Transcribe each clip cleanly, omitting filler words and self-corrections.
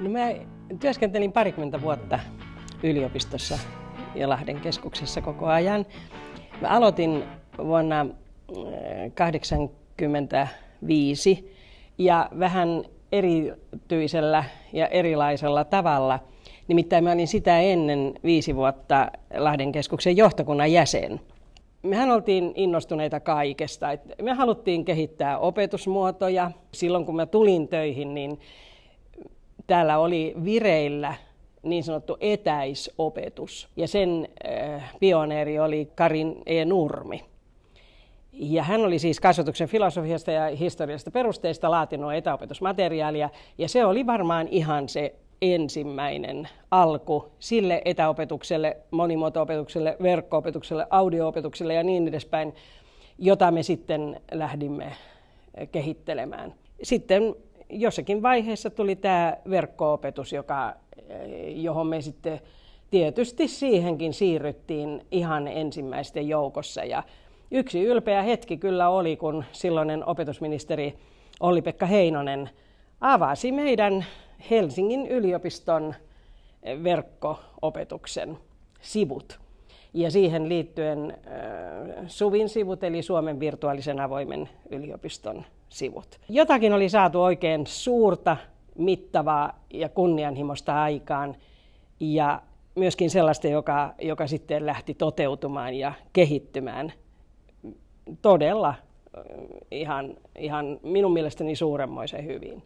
No mä työskentelin parikymmentä vuotta yliopistossa ja Lahden keskuksessa koko ajan. Mä aloitin vuonna 1985 ja vähän erityisellä ja erilaisella tavalla. Nimittäin mä olin sitä ennen 5 vuotta Lahden keskuksen johtokunnan jäsen. Mehän oltiin innostuneita kaikesta. Me haluttiin kehittää opetusmuotoja. Silloin kun mä tulin töihin, niin täällä oli vireillä niin sanottu etäisopetus. Ja sen pioneeri oli Karin E. Nurmi. Ja hän oli siis kasvatuksen filosofiasta ja historiallisesta perusteista laatinut etäopetusmateriaalia. Ja se oli varmaan ihan se ensimmäinen alku sille etäopetukselle, monimuoto-opetukselle, verkko-opetukselle, audio-opetukselle ja niin edespäin, jota me sitten lähdimme kehittelemään. Sitten jossakin vaiheessa tuli tämä verkko-opetus, johon me sitten tietysti siihenkin siirryttiin ihan ensimmäisten joukossa. Ja yksi ylpeä hetki kyllä oli, kun silloinen opetusministeri Olli-Pekka Heinonen avasi meidän Helsingin yliopiston verkko-opetuksen sivut. Ja siihen liittyen SUVin sivut, eli Suomen virtuaalisen avoimen yliopiston sivut. Jotakin oli saatu oikein suurta, mittavaa ja kunnianhimoista aikaan. Ja myöskin sellaista, joka sitten lähti toteutumaan ja kehittymään todella ihan minun mielestäni suuremmoisen hyvin.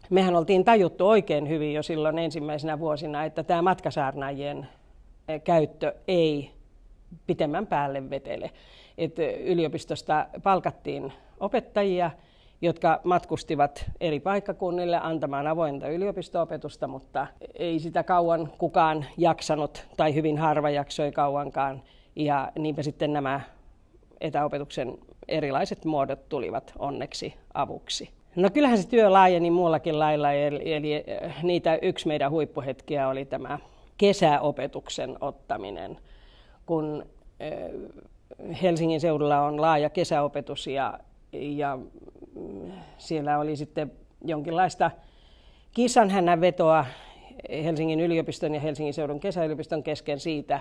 Mehän oltiin tajuttu oikein hyvin jo silloin ensimmäisenä vuosina, että tämä matkasaarnaajien käyttö ei pitemmän päälle vetele. Että yliopistosta palkattiin opettajia, jotka matkustivat eri paikkakunnille antamaan avointa yliopisto-opetusta, mutta ei sitä kauan kukaan jaksanut, tai hyvin harva jaksoi kauankaan. Ja niinpä sitten nämä etäopetuksen erilaiset muodot tulivat onneksi avuksi. No kyllähän se työ laajeni muullakin lailla, eli yksi meidän huippuhetkiä oli tämä kesäopetuksen ottaminen, kun Helsingin seudulla on laaja kesäopetus ja siellä oli sitten jonkinlaista kissanhännänvetoa Helsingin yliopiston ja Helsingin seudun kesäyliopiston kesken siitä,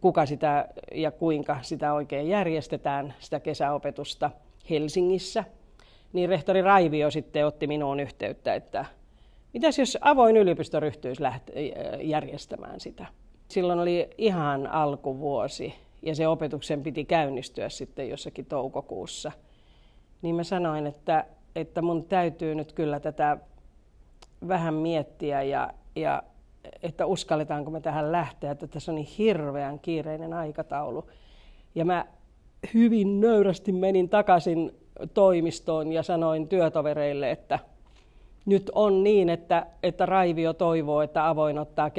kuka sitä ja kuinka sitä oikein järjestetään, sitä kesäopetusta Helsingissä. Niin rehtori Raivio sitten otti minuun yhteyttä, että mitäs jos avoin yliopisto ryhtyisi järjestämään sitä. Silloin oli ihan alkuvuosi ja se opetuksen piti käynnistyä sitten jossakin toukokuussa. Niin mä sanoin, että mun täytyy nyt kyllä tätä vähän miettiä ja että uskalletaanko me tähän lähteä, että tässä on niin hirveän kiireinen aikataulu. Ja mä hyvin nöyrästi menin takaisin toimistoon ja sanoin työtovereille, että nyt on niin, että Raivio toivoo, että avoin ottaa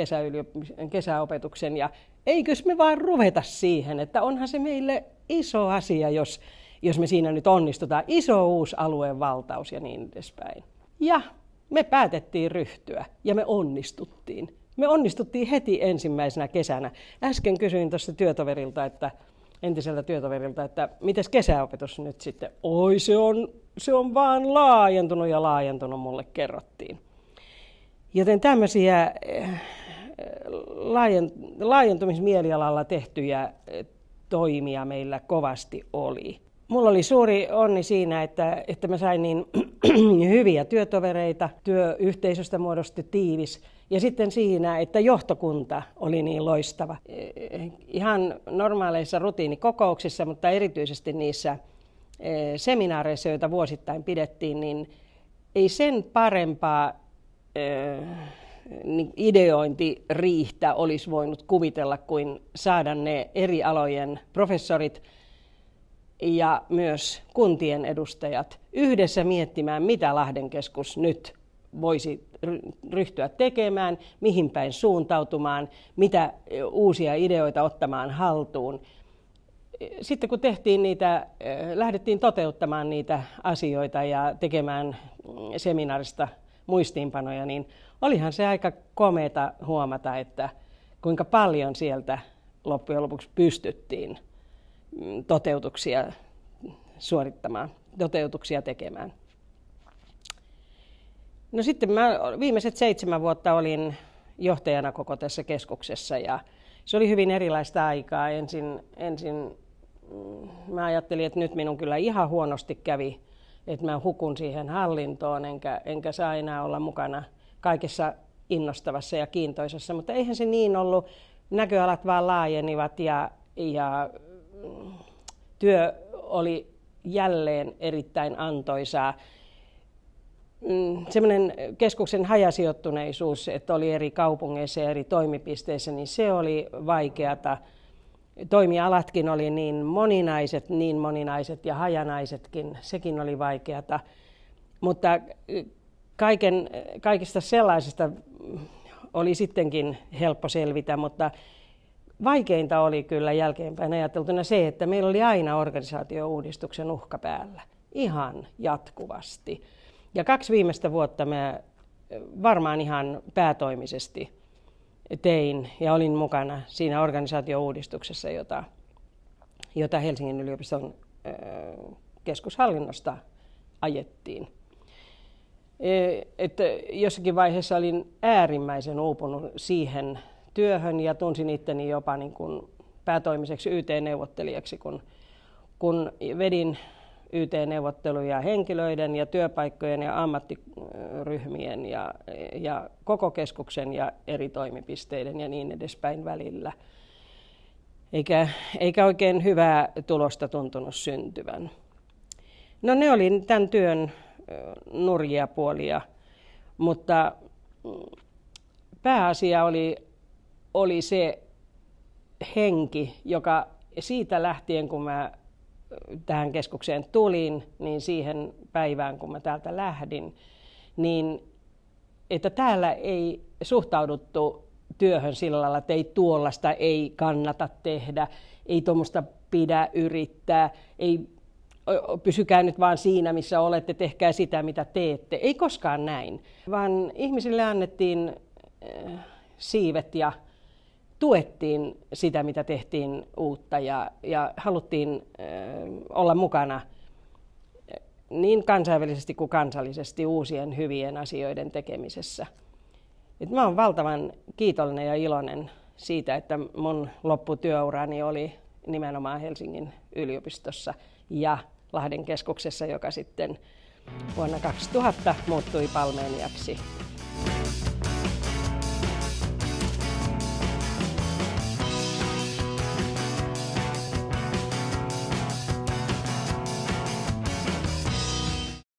kesäopetuksen ja eikös me vaan ruveta siihen, että onhan se meille iso asia, jos me siinä nyt onnistutaan, iso uusi alueen valtaus ja niin edespäin. Ja me päätettiin ryhtyä ja me onnistuttiin. Me onnistuttiin heti ensimmäisenä kesänä. Äsken kysyin tuossa entiseltä työtoverilta, että mites kesäopetus nyt sitten? Oi, se on vaan laajentunut, mulle kerrottiin. Joten tämmöisiä laajentumismielialalla tehtyjä toimia meillä kovasti oli. Mulla oli suuri onni siinä, että mä sain niin hyviä työtovereita, työyhteisöstä muodosti tiivis. Ja sitten siinä, että johtokunta oli niin loistava. Ihan normaaleissa rutiinikokouksissa, mutta erityisesti niissä seminaareissa, joita vuosittain pidettiin, niin ei sen parempaa ideointiriihtä olisi voinut kuvitella kuin saada ne eri alojen professorit ja myös kuntien edustajat yhdessä miettimään, mitä Lahden keskus nyt voisi ryhtyä tekemään, mihin päin suuntautumaan, mitä uusia ideoita ottamaan haltuun. Sitten kun lähdettiin toteuttamaan niitä asioita ja tekemään seminaarista muistiinpanoja, niin olihan se aika komeata huomata, että kuinka paljon sieltä loppujen lopuksi pystyttiin toteutuksia suorittamaan, toteutuksia tekemään. No sitten mä viimeiset 7 vuotta olin johtajana koko tässä keskuksessa ja se oli hyvin erilaista aikaa. Ensin mä ajattelin, että nyt minun kyllä ihan huonosti kävi, että mä hukun siihen hallintoon enkä saa enää olla mukana kaikessa innostavassa ja kiintoisessa, mutta eihän se niin ollut. Näköalat vaan laajenivat ja työ oli jälleen erittäin antoisaa. Semmoinen keskuksen hajasijoittuneisuus, että oli eri kaupungeissa ja eri toimipisteissä, niin se oli vaikeata. Toimialatkin oli niin moninaiset ja hajanaisetkin, sekin oli vaikeata. Mutta kaikista sellaisesta oli sittenkin helppo selvitä, mutta vaikeinta oli kyllä jälkeenpäin ajateltuna se, että meillä oli aina organisaatiouudistuksen uhka päällä, ihan jatkuvasti. Ja 2 viimeistä vuotta mä varmaan ihan päätoimisesti tein ja olin mukana siinä organisaatiouudistuksessa, jota Helsingin yliopiston keskushallinnosta ajettiin. Että jossakin vaiheessa olin äärimmäisen uupunut siihen työhön ja tunsin itteni jopa niin kuin päätoimiseksi YT-neuvottelijaksi, kun vedin YT-neuvotteluja henkilöiden ja työpaikkojen ja ammattiryhmien ja koko keskuksen ja eri toimipisteiden ja niin edespäin välillä. Eikä oikein hyvää tulosta tuntunut syntyvän. No ne oli tämän työn nurjia puolia, mutta pääasia oli se henki, joka siitä lähtien, kun mä tähän keskukseen tulin, niin siihen päivään, kun mä täältä lähdin, niin että täällä ei suhtauduttu työhön sillä lailla, että ei tuollaista ei kannata tehdä, ei tuommoista pidä yrittää, ei pysykää nyt vaan siinä, missä olette, tehkää sitä, mitä teette. Ei koskaan näin, vaan ihmisille annettiin siivet ja tuettiin sitä, mitä tehtiin uutta ja haluttiin olla mukana niin kansainvälisesti kuin kansallisesti uusien hyvien asioiden tekemisessä. Mä olen valtavan kiitollinen ja iloinen siitä, että mun lopputyöurani oli nimenomaan Helsingin yliopistossa ja Lahden keskuksessa, joka sitten vuonna 2000 muuttui Palmeeniaksi.